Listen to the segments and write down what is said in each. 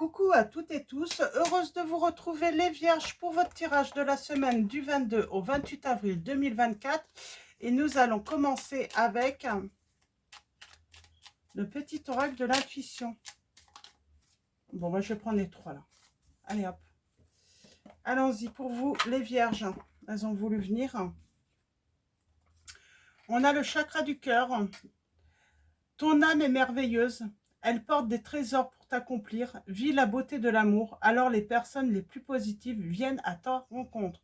Coucou à toutes et tous, heureuse de vous retrouver les Vierges pour votre tirage de la semaine du 22 au 28 avril 2024. Et nous allons commencer avec le petit oracle de l'intuition. Bon, moi je vais prendre les trois là. Allez hop. Allons-y pour vous les Vierges. Elles ont voulu venir. On a le chakra du cœur. Ton âme est merveilleuse. Elle porte des trésors pour t'accomplir. Vis la beauté de l'amour. Alors les personnes les plus positives viennent à ta rencontre.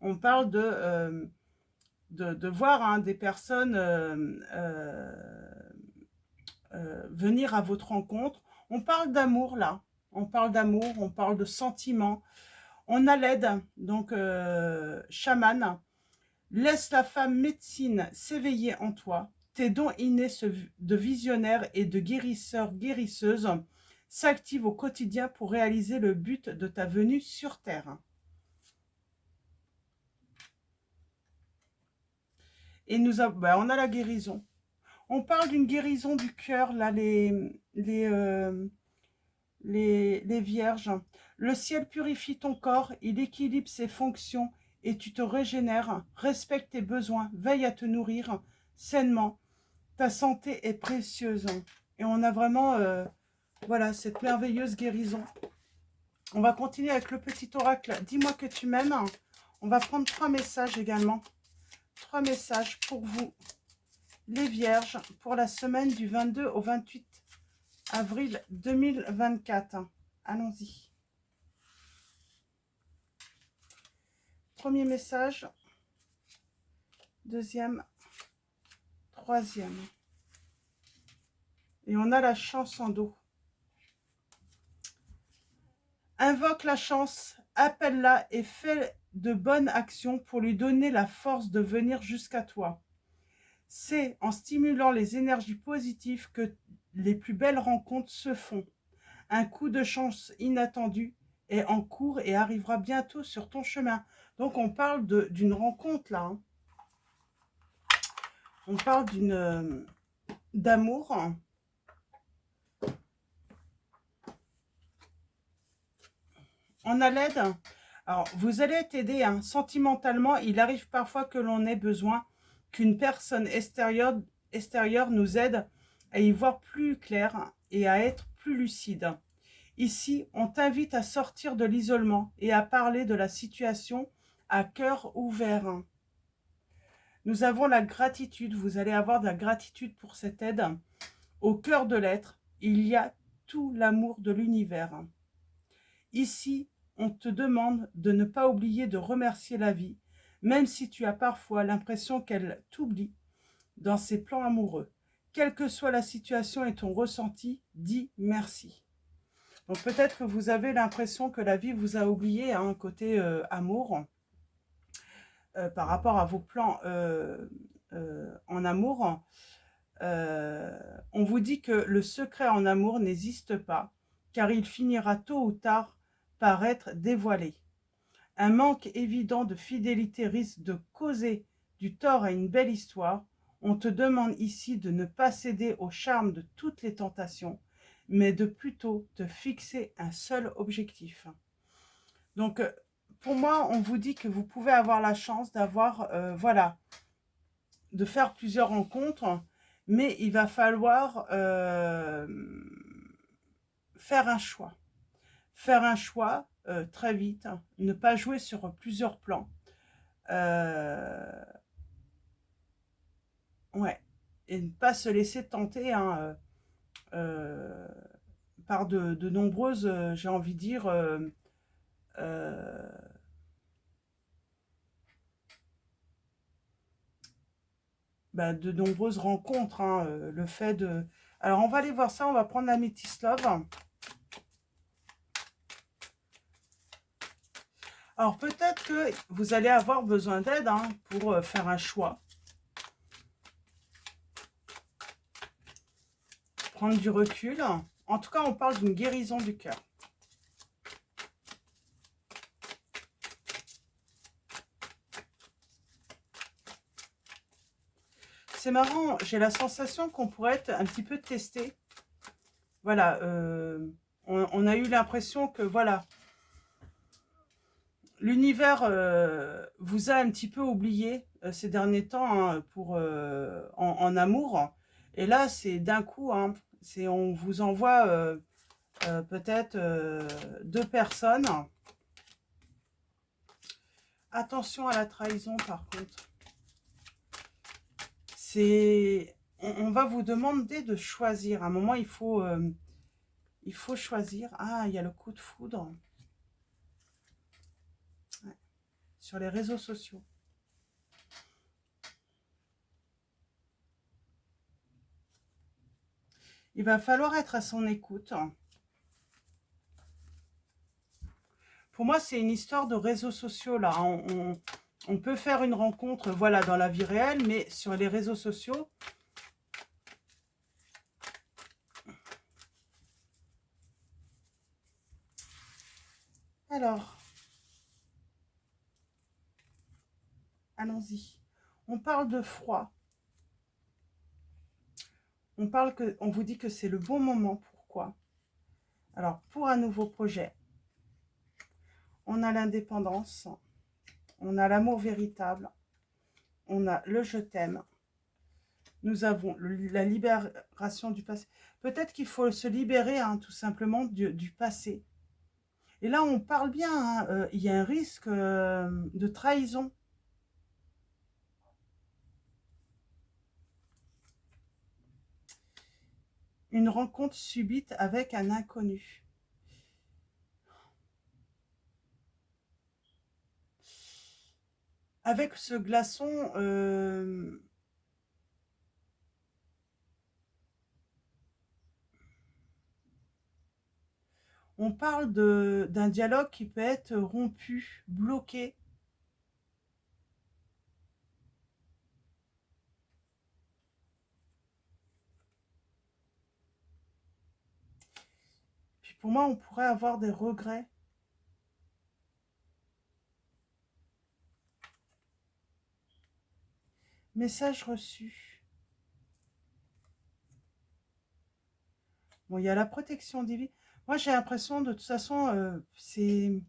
On parle de voir des personnes venir à votre rencontre. On parle d'amour là. On parle d'amour, on parle de sentiments. On a l'aide, donc chaman. Laisse la femme médecine s'éveiller en toi. Tes dons innés de visionnaire et de guérisseur, guérisseuse s'activent au quotidien pour réaliser le but de ta venue sur Terre. Et on a la guérison. On parle d'une guérison du cœur, là, les vierges. Le ciel purifie ton corps, il équilibre ses fonctions et tu te régénères. Respecte tes besoins, veille à te nourrir sainement. Ta santé est précieuse. Et on a vraiment, voilà, cette merveilleuse guérison. On va continuer avec le petit oracle. Dis-moi que tu m'aimes. On va prendre 3 messages également. 3 messages pour vous, les Vierges, pour la semaine du 22 au 28 avril 2024. Allons-y. Premier message. Deuxième. Troisième. Et on a la chance en dos. Invoque la chance, appelle-la et fais de bonnes actions pour lui donner la force de venir jusqu'à toi. C'est en stimulant les énergies positives que les plus belles rencontres se font. Un coup de chance inattendu est en cours et arrivera bientôt sur ton chemin. Donc on parle d'une rencontre là. On parle d'amour. On a l'aide. Alors, vous allez être aidé sentimentalement. Il arrive parfois que l'on ait besoin qu'une personne extérieure nous aide à y voir plus clair et à être plus lucide. Ici, on t'invite à sortir de l'isolement et à parler de la situation à cœur ouvert. Nous avons la gratitude. Vous allez avoir de la gratitude pour cette aide. Au cœur de l'être, il y a tout l'amour de l'univers. Ici, on te demande de ne pas oublier de remercier la vie, même si tu as parfois l'impression qu'elle t'oublie dans ses plans amoureux. Quelle que soit la situation et ton ressenti, dis merci. Donc peut-être que vous avez l'impression que la vie vous a oublié côté amour, par rapport à vos plans en amour. On vous dit que le secret en amour n'existe pas, car il finira tôt ou tard par être dévoilé. Un manque évident de fidélité risque de causer du tort à une belle histoire. On te demande ici de ne pas céder au charme de toutes les tentations, mais de plutôt te fixer un seul objectif. Donc, pour moi, on vous dit que vous pouvez avoir la chance d'avoir, voilà, de faire plusieurs rencontres, mais il va falloir faire un choix. Faire un choix très vite, ne pas jouer sur plusieurs plans. Ouais, et ne pas se laisser tenter par de nombreuses, j'ai envie de dire, de nombreuses rencontres. Le fait de... Alors, on va aller voir ça, on va prendre la Métis Love. Alors, peut-être que vous allez avoir besoin d'aide pour faire un choix. Prendre du recul. En tout cas, on parle d'une guérison du cœur. C'est marrant, j'ai la sensation qu'on pourrait être un petit peu testé. Voilà, On a eu l'impression que, voilà, l'univers vous a un petit peu oublié ces derniers temps hein, en amour. Et là, c'est d'un coup, hein, on vous envoie peut-être deux personnes. Attention à la trahison, par contre. On va vous demander de choisir. À un moment, il faut choisir. Ah, il y a le coup de foudre. Ouais. Sur les réseaux sociaux. Il va falloir être à son écoute. Pour moi, c'est une histoire de réseaux sociaux, là. On peut faire une rencontre, voilà, dans la vie réelle, mais sur les réseaux sociaux. Alors, allons-y. On parle de froid. On vous dit que c'est le bon moment. Pourquoi? Alors, pour un nouveau projet, on a l'indépendance, on a l'amour véritable, on a le je t'aime, nous avons la libération du passé. Peut-être qu'il faut se libérer hein, tout simplement du passé. Et là, on parle bien, hein, il y a un risque de trahison. Une rencontre subite avec un inconnu. Avec ce glaçon, on parle d'un dialogue qui peut être rompu, bloqué. Puis pour moi, on pourrait avoir des regrets. Message reçu. Bon, il y a la protection divine. Moi, j'ai l'impression, de toute façon, c'est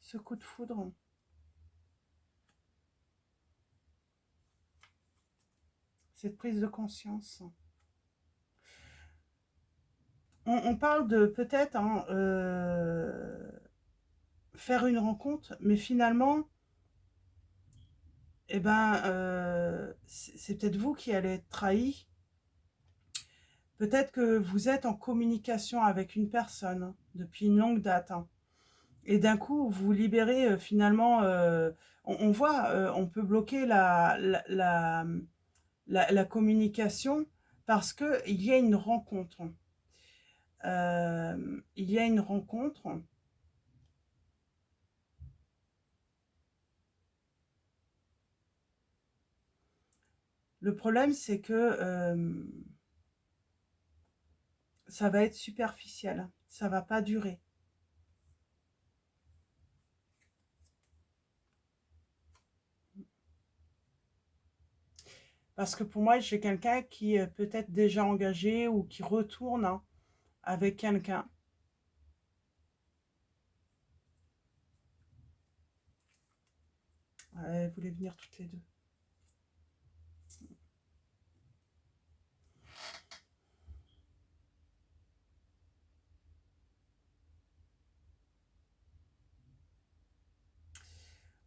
ce coup de foudre. Cette prise de conscience. On parle de peut-être hein, faire une rencontre, mais finalement, eh ben, c'est peut-être vous qui allez être trahi. Peut-être que vous êtes en communication avec une personne depuis une longue date. Hein, et d'un coup, vous vous libérez finalement. On voit, on peut bloquer la communication parce qu'il y a une rencontre. Il y a une rencontre. Le problème, c'est que ça va être superficiel. Ça va pas durer. Parce que pour moi, j'ai quelqu'un qui est peut-être déjà engagé ou qui retourne hein, avec quelqu'un. Ouais, vous voulez venir toutes les deux.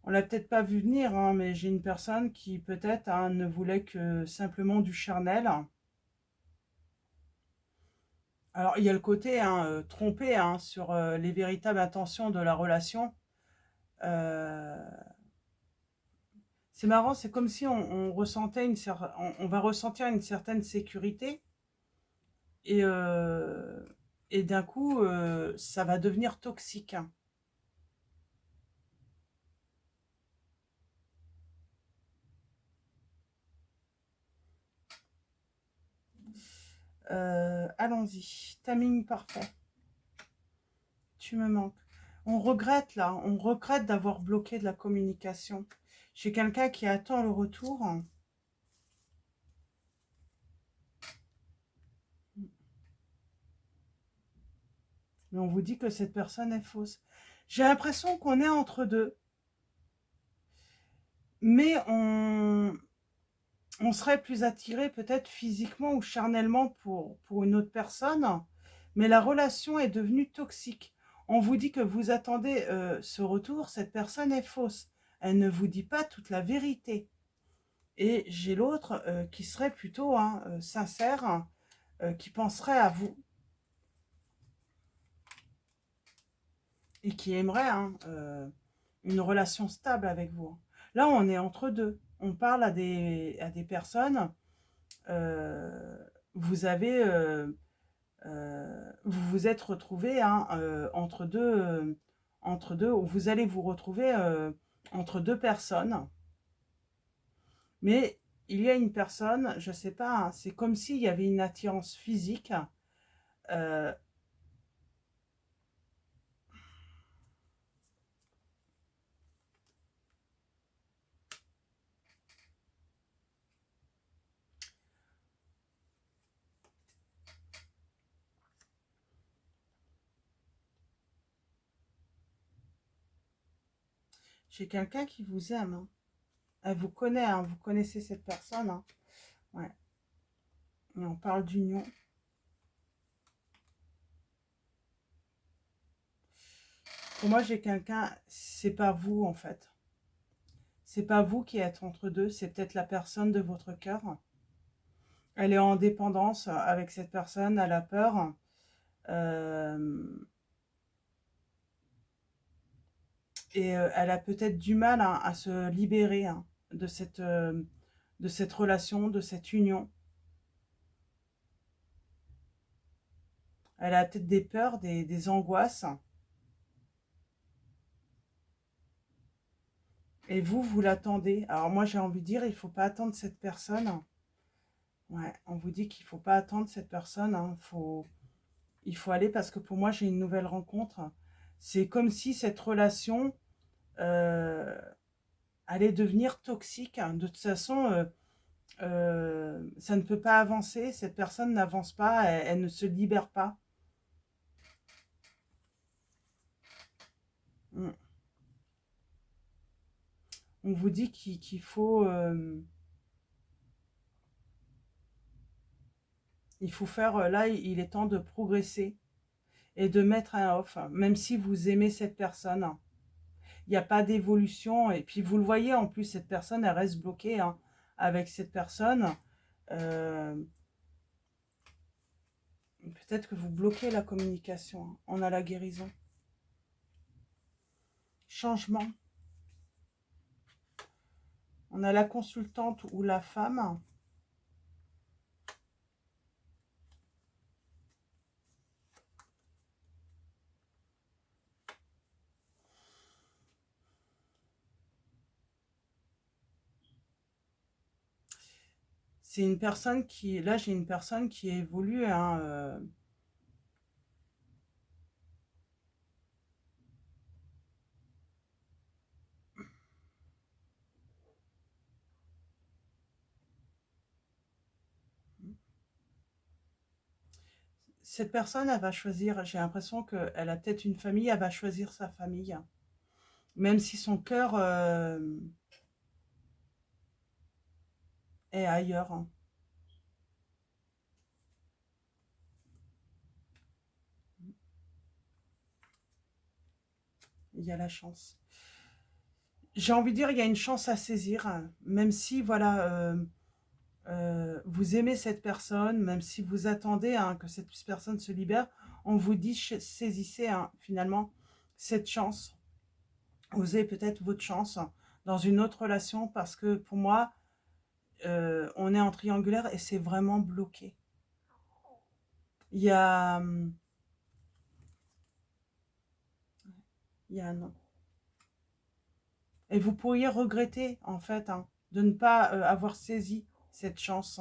On l'a peut-être pas vu venir, hein, mais j'ai une personne qui peut-être hein, ne voulait que simplement du charnel. Alors, il y a le côté hein, trompé hein, sur les véritables intentions de la relation. Euh, c'est marrant, c'est comme si on ressentait on va ressentir une certaine sécurité et, et d'un coup, ça va devenir toxique. Hein. Allons-y, timing parfait. Tu me manques. On regrette là, on regrette d'avoir bloqué de la communication. J'ai quelqu'un qui attend le retour. Mais on vous dit que cette personne est fausse. J'ai l'impression qu'on est entre deux. Mais on serait plus attiré peut-être physiquement ou charnellement pour une autre personne. Mais la relation est devenue toxique. On vous dit que vous attendez ce retour. Cette personne est fausse. Elle ne vous dit pas toute la vérité. Et j'ai l'autre qui serait plutôt sincère, qui penserait à vous et qui aimerait une relation stable avec vous. Là, on est entre deux. On parle à des personnes. euh, vous avez, vous vous êtes retrouvés entre deux, ou vous allez vous retrouver entre deux personnes. Mais il y a une personne, je sais pas, c'est comme s'il y avait une attirance physique. euh, J'ai quelqu'un qui vous aime, hein. Elle vous connaît, hein, vous connaissez cette personne, hein. Ouais. Et on parle d'union. Pour moi, j'ai quelqu'un, c'est pas vous en fait. C'est pas vous qui êtes entre deux, c'est peut-être la personne de votre cœur. Elle est en dépendance avec cette personne, elle a peur. euh, et elle a peut-être du mal à se libérer de cette relation, de cette union. Elle a peut-être des peurs, des angoisses. Et vous l'attendez. Alors moi, j'ai envie de dire, il faut pas attendre cette personne. Ouais, on vous dit qu'il faut pas attendre cette personne. Il faut aller parce que pour moi, j'ai une nouvelle rencontre. C'est comme si cette relation euh, allait devenir toxique. De toute façon, ça ne peut pas avancer. Cette personne n'avance pas, elle ne se libère pas. Mm. On vous dit qu'il faut, il faut faire, là, il est temps de progresser et de mettre un off, même si vous aimez cette personne. Il n'y a pas d'évolution. Et puis vous le voyez, en plus, cette personne, elle reste bloquée avec cette personne. Euh, Peut-être que vous bloquez la communication, hein. On a la guérison. Changement. On a la consultante ou la femme. C'est une personne qui... Là, j'ai une personne qui évolue, hein, cette personne, elle va choisir, j'ai l'impression qu'elle a peut-être une famille, elle va choisir sa famille. Même si son cœur est ailleurs, hein. Il y a la chance. J'ai envie de dire, il y a une chance à saisir, hein. Même si, voilà, vous aimez cette personne, même si vous attendez que cette personne se libère, on vous dit, saisissez finalement cette chance. Osez peut-être votre chance dans une autre relation parce que pour moi, on est en triangulaire et c'est vraiment bloqué. Il y a, il y a un non. Et vous pourriez regretter, en fait, de ne pas avoir saisi cette chance.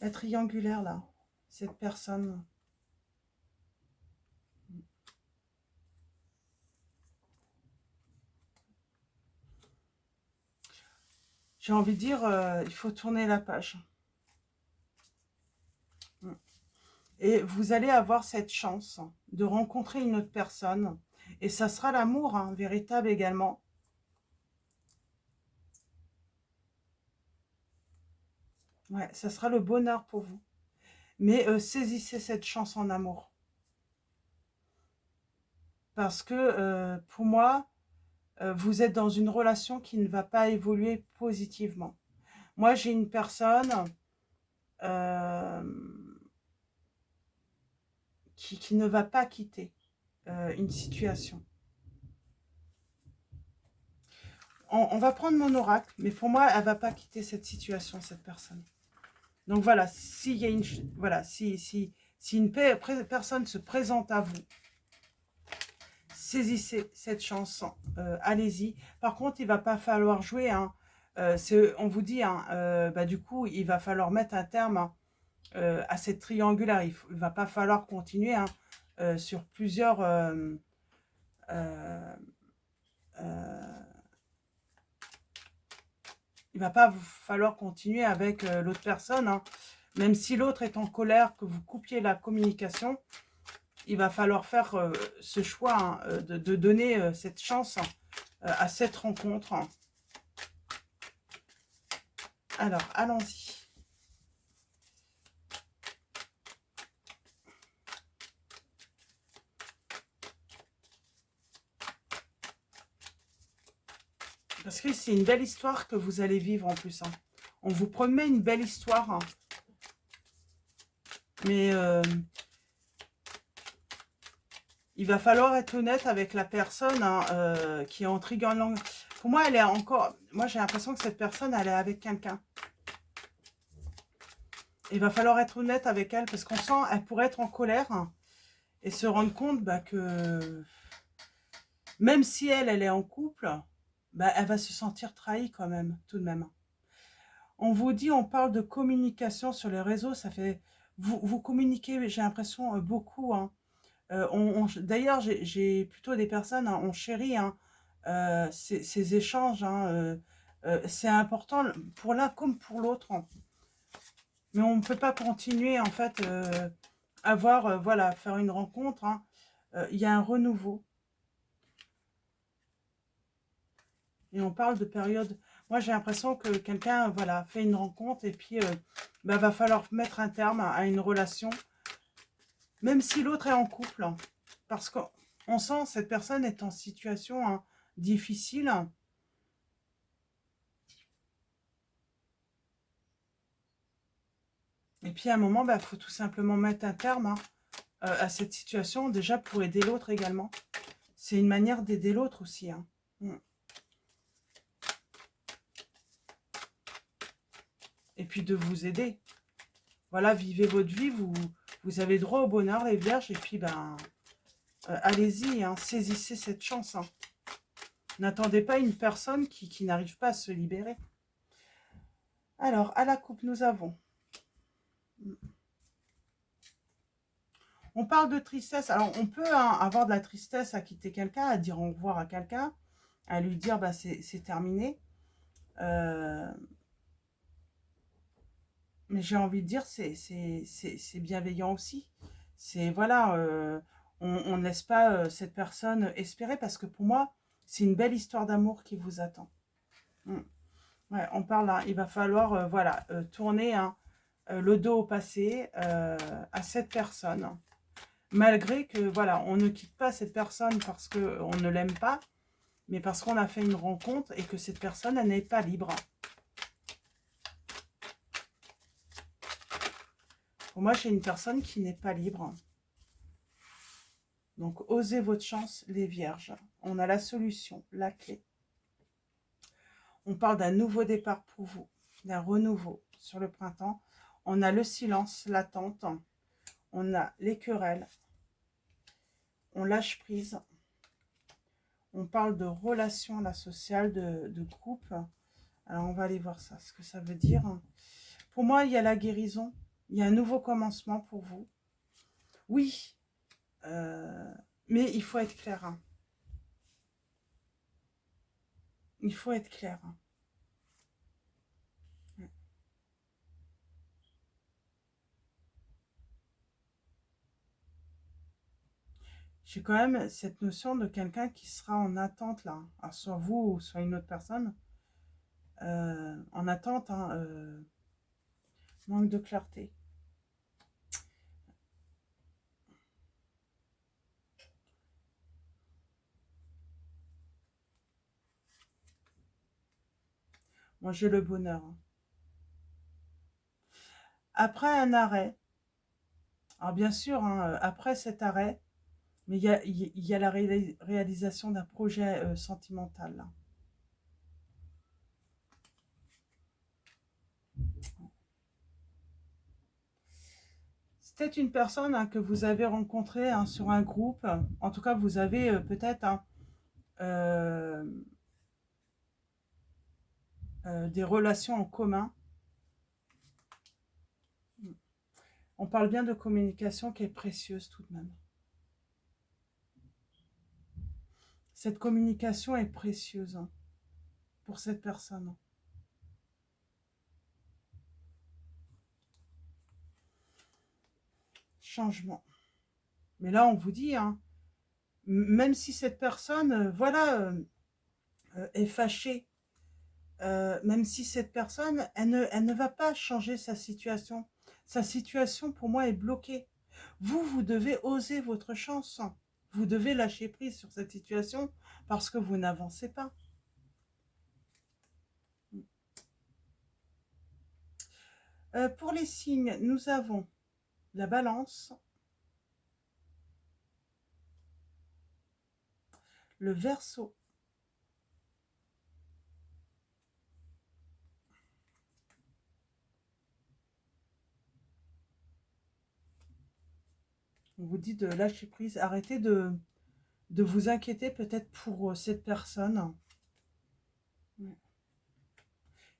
La triangulaire, là, cette personne. J'ai envie de dire, il faut tourner la page. Et vous allez avoir cette chance de rencontrer une autre personne. Et ça sera l'amour, hein, véritable également. Ouais, ça sera le bonheur pour vous. Mais saisissez cette chance en amour. Parce que pour moi, vous êtes dans une relation qui ne va pas évoluer positivement. Moi, j'ai une personne euh, qui ne va pas quitter une situation. On va prendre mon oracle, mais pour moi, elle va pas quitter cette situation, cette personne. Donc voilà, s'il y a une, voilà, si une personne se présente à vous, saisissez cette chance, allez-y. Par contre, il va pas falloir jouer, hein. On vous dit, hein, bah, du coup, il va falloir mettre un terme, hein, à cette triangulaire. Il va pas falloir continuer, hein, sur plusieurs... euh, euh, il va pas vous falloir continuer avec l'autre personne, hein. Même si l'autre est en colère, que vous coupiez la communication, il va falloir faire ce choix, hein, de donner cette chance à cette rencontre. Alors, allons-y. Parce que c'est une belle histoire que vous allez vivre en plus, hein. On vous promet une belle histoire, hein. Mais il va falloir être honnête avec la personne, hein, qui est en triangle. Pour moi, elle est encore... Moi, j'ai l'impression que cette personne, elle est avec quelqu'un. Il va falloir être honnête avec elle parce qu'on sent elle pourrait être en colère, hein, et se rendre compte bah, que même si elle est en couple, bah, elle va se sentir trahie quand même, tout de même. On vous dit, on parle de communication sur les réseaux, ça fait... Vous communiquez, j'ai l'impression, beaucoup, hein. D'ailleurs, j'ai plutôt des personnes, hein, on chérit, hein, ces échanges, hein, c'est important pour l'un comme pour l'autre, hein. Mais on ne peut pas continuer, en fait, voilà, faire une rencontre, hein. Il y a un renouveau. Et on parle de période... Moi, j'ai l'impression que quelqu'un, voilà, fait une rencontre et puis bah, va falloir mettre un terme à une relation, même si l'autre est en couple, hein. Parce qu'on sent cette personne est en situation, hein, difficile. Et puis à un moment, bah, faut tout simplement mettre un terme, hein, à cette situation, déjà pour aider l'autre également. C'est une manière d'aider l'autre aussi, hein. Et puis de vous aider. Voilà, vivez votre vie, vous avez droit au bonheur, les vierges, et puis ben, allez-y, hein, saisissez cette chance, hein. N'attendez pas une personne qui n'arrive pas à se libérer. Alors, à la coupe, nous avons... On parle de tristesse. Alors, on peut, hein, avoir de la tristesse à quitter quelqu'un, à dire au revoir à quelqu'un, à lui dire bah, c'est terminé. Mais j'ai envie de dire c'est bienveillant aussi. C'est voilà, on ne laisse pas cette personne espérer parce que pour moi, c'est une belle histoire d'amour qui vous attend. Mm. Ouais, on parle, hein, il va falloir voilà, tourner, hein, le dos au passé à cette personne. Malgré que, voilà, on ne quitte pas cette personne parce qu'on ne l'aime pas, mais parce qu'on a fait une rencontre et que cette personne, elle n'est pas libre. Pour moi, j'ai une personne qui n'est pas libre. Donc, osez votre chance, les vierges. On a la solution, la clé. On parle d'un nouveau départ pour vous, d'un renouveau sur le printemps. On a le silence, l'attente. On a les querelles. On lâche prise. On parle de relation, la sociale, de groupe. Alors, on va aller voir ça, ce que ça veut dire. Pour moi, il y a la guérison. Il y a un nouveau commencement pour vous. Oui, mais il faut être clair, hein. Il faut être clair, hein. j'ai quand même cette notion de quelqu'un qui sera en attente là. Alors, soit vous ou soit une autre personne. En attente, hein, manque de clarté. Moi, j'ai le bonheur, hein. Après un arrêt, alors bien sûr, hein, après cet arrêt, mais il y a la réalisation d'un projet sentimental, là. C'était une personne, hein, que vous avez rencontrée, hein, sur un groupe. En tout cas, vous avez peut-être, hein, euh, des relations en commun. On parle bien de communication qui est précieuse tout de même. Cette communication est précieuse, hein, pour cette personne. Changement. Mais là, on vous dit, hein, même si cette personne, voilà, est fâchée, même si cette personne, elle ne va pas changer sa situation. Sa situation, pour moi, est bloquée. Vous, vous devez oser votre chance. Vous devez lâcher prise sur cette situation parce que vous n'avancez pas. Pour les signes, nous avons la balance, le verseau, on vous dit de lâcher prise, arrêtez de vous inquiéter peut-être pour cette personne.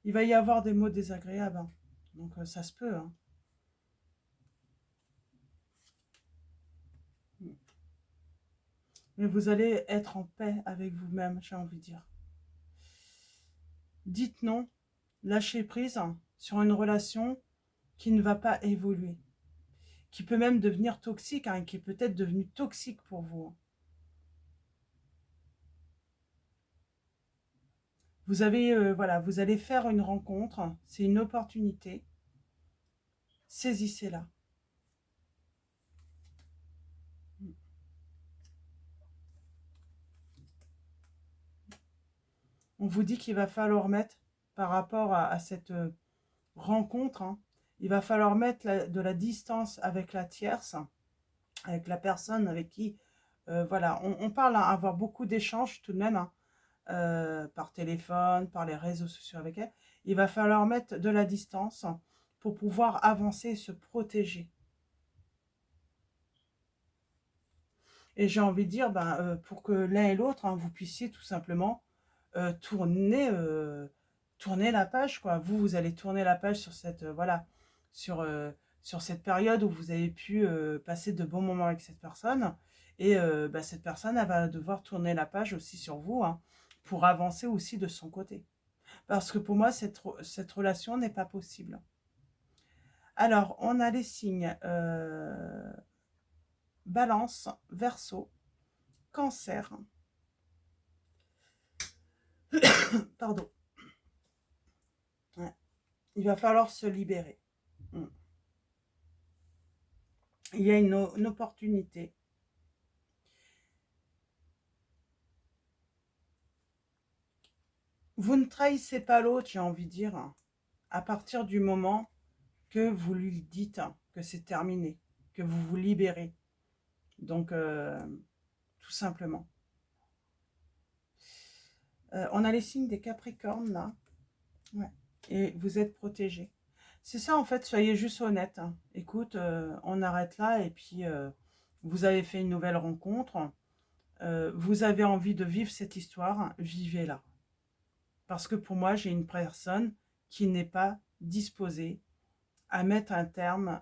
Il va y avoir des mots désagréables, hein. Donc ça se peut, hein. Mais vous allez être en paix avec vous-même, j'ai envie de dire. Dites non, lâchez prise, hein, sur une relation qui ne va pas évoluer, qui peut même devenir toxique, hein, qui est peut-être devenue toxique pour vous, hein. Vous avez, voilà, vous allez faire une rencontre, c'est une opportunité, saisissez-la. On vous dit qu'il va falloir mettre, par rapport à cette rencontre, hein, il va falloir mettre de la distance avec la tierce, avec la personne avec qui, voilà, on parle, hein, avoir beaucoup d'échanges tout de même, hein, par téléphone, par les réseaux sociaux avec elle. Il va falloir mettre de la distance pour pouvoir avancer et se protéger. Et j'ai envie de dire, ben, pour que l'un et l'autre, hein, vous puissiez tout simplement tourner, tourner la page, quoi. Vous allez tourner la page sur cette, voilà, sur, sur cette période où vous avez pu passer de bons moments avec cette personne. Et bah, cette personne, elle va devoir tourner la page aussi sur vous, hein, pour avancer aussi de son côté. Parce que pour moi, cette relation n'est pas possible. Alors, on a les signes Balance, Verseau, Cancer. Pardon. Ouais. Il va falloir se libérer. Il y a une opportunité. Vous ne trahissez pas l'autre, j'ai envie de dire, hein, à partir du moment que vous lui dites, hein, que c'est terminé, que vous vous libérez. Donc, tout simplement. On a les signes des Capricornes, là. Ouais. Et vous êtes protégés. C'est ça, en fait, soyez juste honnête, hein. Écoute, on arrête là, et puis vous avez fait une nouvelle rencontre. Vous avez envie de vivre cette histoire, vivez-la. Parce que pour moi, j'ai une personne qui n'est pas disposée à mettre un terme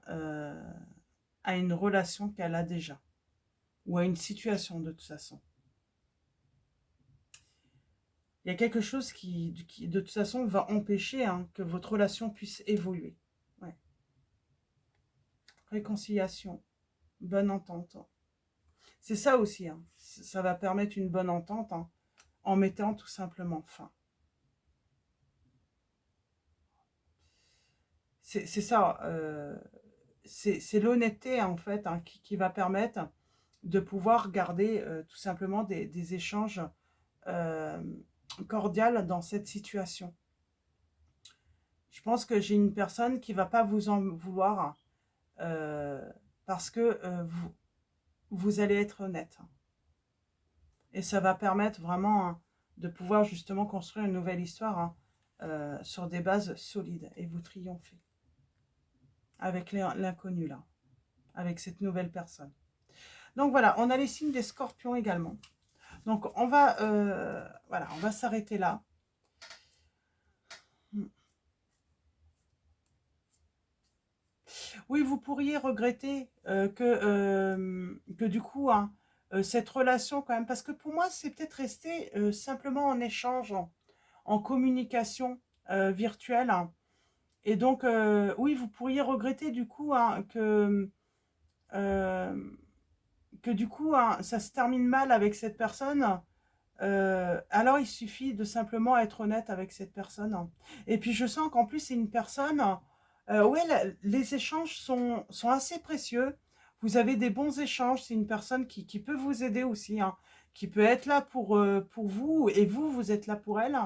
à une relation qu'elle a déjà, ou à une situation de toute façon. Il y a quelque chose qui de toute façon, va empêcher, hein, que votre relation puisse évoluer. Ouais. Réconciliation, bonne entente. C'est ça aussi, hein. Ça va permettre une bonne entente, hein, en mettant tout simplement fin. C'est ça, c'est l'honnêteté en fait, hein, qui va permettre de pouvoir garder tout simplement des échanges euh, cordiaux dans cette situation. Je pense que j'ai une personne qui va pas vous en vouloir euh, parce que vous allez être honnête. Et ça va permettre vraiment, hein, de pouvoir justement construire une nouvelle histoire, hein, sur des bases solides. Et vous triomphez avec l'inconnu là, avec cette nouvelle personne. Donc voilà, on a les signes des scorpions également. Donc voilà, on va s'arrêter là. Oui, vous pourriez regretter que du coup, hein, cette relation quand même, parce que pour moi, c'est peut-être resté simplement en échange, en communication virtuelle, hein. Et donc, oui, vous pourriez regretter du coup, hein, euh, que du coup, hein, ça se termine mal avec cette personne. Alors, il suffit de simplement être honnête avec cette personne, hein. Et puis, je sens qu'en plus, c'est une personne, ouais, les échanges sont assez précieux. Vous avez des bons échanges. C'est une personne qui peut vous aider aussi, hein, qui peut être là pour vous et vous, vous êtes là pour elle.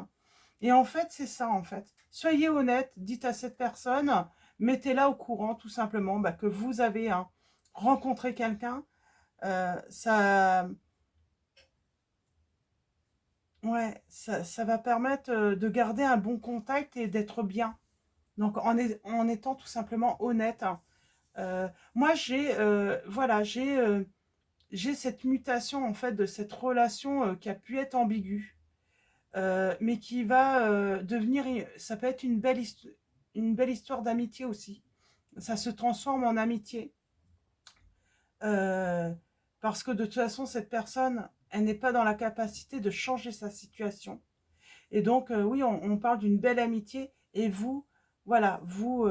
Et en fait, c'est ça, en fait. Soyez honnête, dites à cette personne, mettez-la au courant, tout simplement, bah, que vous avez, hein, rencontré quelqu'un. Ça, ouais, ça va permettre de garder un bon contact et d'être bien. Donc, en étant tout simplement honnête, hein. Moi, voilà, j'ai cette mutation, en fait, de cette relation qui a pu être ambiguë. Mais qui va devenir, ça peut être une belle histoire d'amitié aussi. Ça se transforme en amitié. euh, Parce que de toute façon, cette personne, elle n'est pas dans la capacité de changer sa situation. Et donc, oui, on parle d'une belle amitié. Et vous, voilà, vous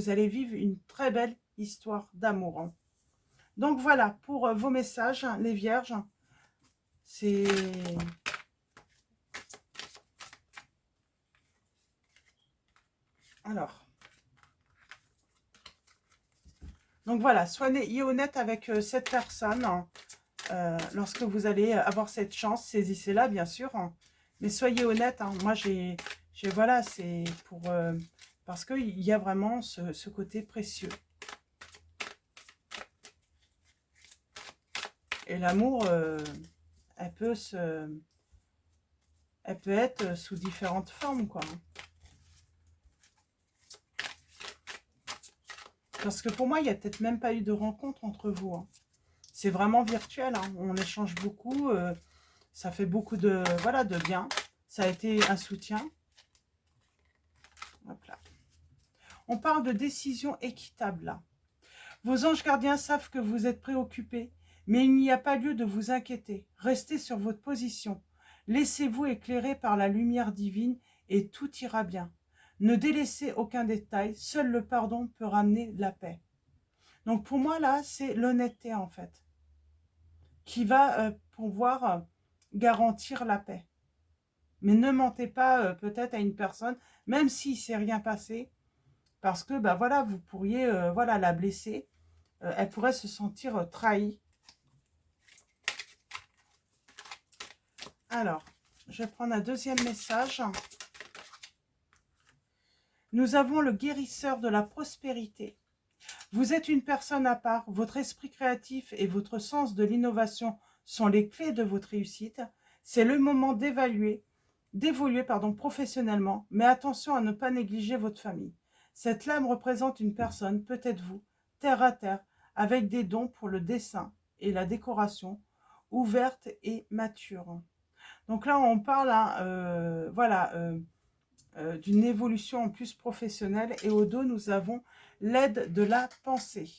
allez vivre une très belle histoire d'amour, hein. Donc voilà, pour vos messages, hein, les vierges, c'est... Alors, donc voilà, soyez honnête avec cette personne, hein, lorsque vous allez avoir cette chance, saisissez-la bien sûr, hein, mais soyez honnête, hein. Moi voilà, c'est pour parce qu'il y a vraiment ce côté précieux. Et l'amour, elle peut être sous différentes formes, quoi, hein. Parce que pour moi, il n'y a peut-être même pas eu de rencontre entre vous, hein. C'est vraiment virtuel, hein. On échange beaucoup, ça fait beaucoup de, voilà, de bien. Ça a été un soutien. Hop là. On parle de décision équitable, là. Vos anges gardiens savent que vous êtes préoccupés, mais il n'y a pas lieu de vous inquiéter. Restez sur votre position. Laissez-vous éclairer par la lumière divine et tout ira bien. Ne délaissez aucun détail, seul le pardon peut ramener la paix. Donc pour moi, là, c'est l'honnêteté, en fait, qui va pouvoir garantir la paix. Mais ne mentez pas peut-être à une personne, même s'il ne s'est rien passé, parce que bah, voilà, vous pourriez voilà, la blesser. Elle pourrait se sentir trahie. Alors, je vais prendre un deuxième message. Nous avons le guérisseur de la prospérité. Vous êtes une personne à part. Votre esprit créatif et votre sens de l'innovation sont les clés de votre réussite. C'est le moment d'évoluer professionnellement, mais attention à ne pas négliger votre famille. Cette lame représente une personne, peut-être vous, terre à terre, avec des dons pour le dessin et la décoration, ouverte et mature. Donc là, on parle, hein, voilà, d'une évolution en plus professionnelle. Et au dos, nous avons l'aide de la pensée.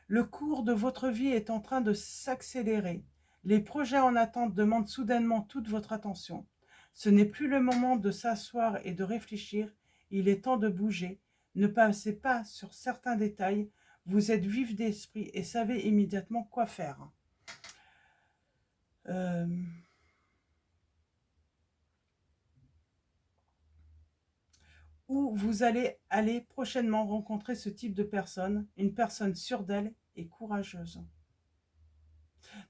Le cours de votre vie est en train de s'accélérer. Les projets en attente demandent soudainement toute votre attention. Ce n'est plus le moment de s'asseoir et de réfléchir. Il est temps de bouger. Ne passez pas sur certains détails. Vous êtes vif d'esprit et savez immédiatement quoi faire. Ou vous allez aller prochainement rencontrer ce type de personne, une personne sûre d'elle et courageuse.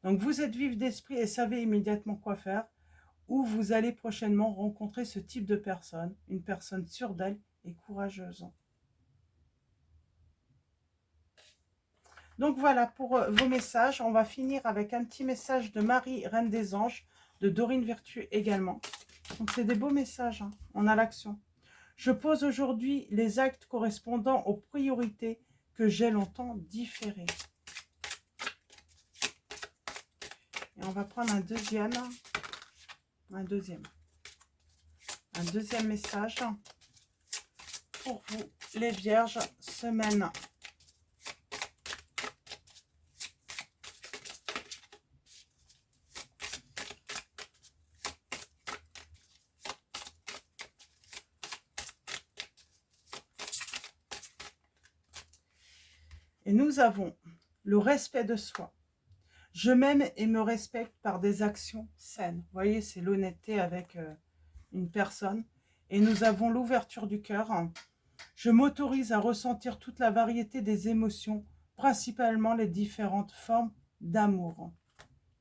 Donc vous êtes vif d'esprit et savez immédiatement quoi faire, ou vous allez prochainement rencontrer ce type de personne, une personne sûre d'elle et courageuse. Donc voilà pour vos messages. On va finir avec un petit message de Marie, Reine des Anges, de Dorine Vertueux également. Donc c'est des beaux messages, hein. On a l'action. Je pose aujourd'hui les actes correspondant aux priorités que j'ai longtemps différées. Et on va prendre un deuxième message pour vous, les Vierges, semaine. Et nous avons le respect de soi. Je m'aime et me respecte par des actions saines. Vous voyez, c'est l'honnêteté avec une personne. Et nous avons l'ouverture du cœur. Je m'autorise à ressentir toute la variété des émotions, principalement les différentes formes d'amour.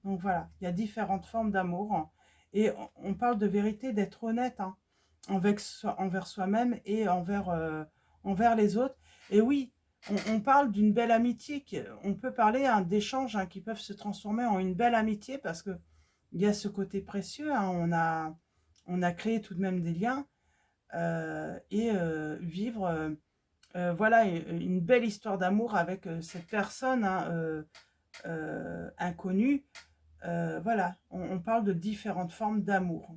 Donc voilà, il y a différentes formes d'amour. Et on parle de vérité, d'être honnête, hein, envers soi-même et envers les autres. Et oui, on parle d'une belle amitié. On peut parler d'échanges qui peuvent se transformer en une belle amitié parce qu'il y a ce côté précieux. Hein, on a créé tout de même des liens vivre voilà, une belle histoire d'amour avec cette personne inconnue. Voilà, on parle de différentes formes d'amour.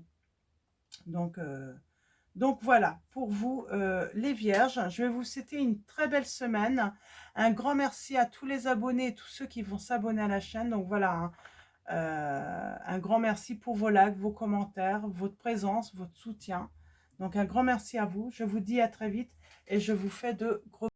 Donc voilà, pour vous, les Vierges, je vais vous souhaiter une très belle semaine. Un grand merci à tous les abonnés et tous ceux qui vont s'abonner à la chaîne. Donc voilà, hein, un grand merci pour vos likes, vos commentaires, votre présence, votre soutien. Donc un grand merci à vous. Je vous dis à très vite et je vous fais de gros